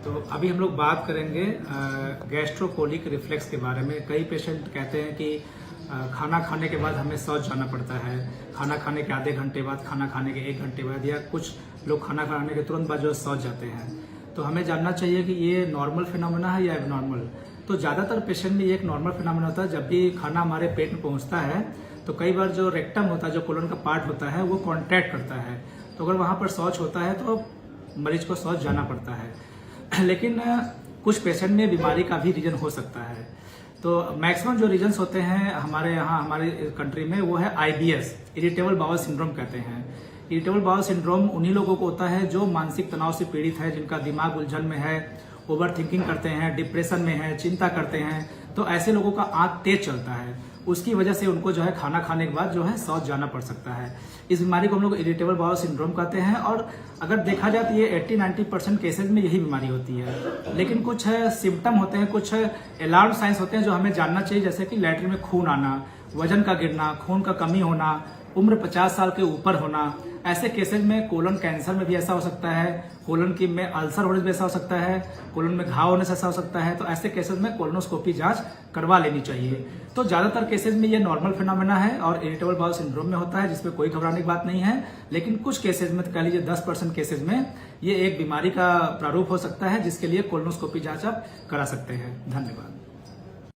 तो अभी हम लोग बात करेंगे गैस्ट्रोकोलिक रिफ्लेक्स के बारे में। कई पेशेंट कहते हैं कि खाना खाने के बाद हमें शौच जाना पड़ता है, खाना खाने के आधे घंटे बाद, खाना खाने के 1 घंटे बाद, या कुछ लोग खाना खाने के तुरंत बाद जो शौच जाते हैं। तो हमें जानना चाहिए कि ये नॉर्मल फिनोमेना है या एबनॉर्मल। तो ज़्यादातर पेशेंट में ये एक नॉर्मल फिनोमेना होता है। जब भी खाना हमारे पेट में पहुंचता है तो कई बार जो रेक्टम होता है, जो कोलन का पार्ट होता है, वो कॉन्ट्रैक्ट करता है। तो अगर वहाँ पर शौच होता है तो मरीज को शौच जाना पड़ता है। लेकिन कुछ पेशेंट में बीमारी का भी रीजन हो सकता है। तो मैक्सिमम जो रीजन्स होते हैं हमारे यहाँ, हमारे कंट्री में, वो है IBS, इरिटेबल बाउल सिंड्रोम कहते हैं। इरिटेबल बाउल सिंड्रोम उन्हीं लोगों को होता है जो मानसिक तनाव से पीड़ित है, जिनका दिमाग उलझन में है, ओवर थिंकिंग करते हैं, डिप्रेशन में है, चिंता करते हैं। तो ऐसे लोगों का आंख तेज चलता है, उसकी वजह से उनको जो है खाना खाने के बाद जो है शौच जाना पड़ सकता है। इस बीमारी को हम लोग इरिटेबल बाउल सिंड्रोम कहते हैं। और अगर देखा जाए तो ये 80-90% केसेज में यही बीमारी होती है। लेकिन कुछ सिम्टम होते हैं, कुछ अलार्म साइंस होते हैं जो हमें जानना चाहिए, जैसे कि लैट्रिन में खून आना, वजन का गिरना, खून का कमी होना, उम्र 50 साल के ऊपर होना। ऐसे केसेज में कोलन कैंसर में भी ऐसा हो सकता है, कोलन की में अल्सर होने से ऐसा हो सकता है, कोलन में घाव होने से ऐसा हो सकता है। तो ऐसे केसेज में कोलोनोस्कोपी जांच करवा लेनी चाहिए। तो ज्यादातर केसेज में ये नॉर्मल फिनोमेना है और इरिटेबल बाउल सिंड्रोम में होता है, जिसमें कोई घबराने की बात नहीं है। लेकिन कुछ केसेज में, तो कह लीजिए 10% केसेज में, ये एक बीमारी का प्रारूप हो सकता है, जिसके लिए कोलोनोस्कोपी जांच आप करा सकते हैं। धन्यवाद।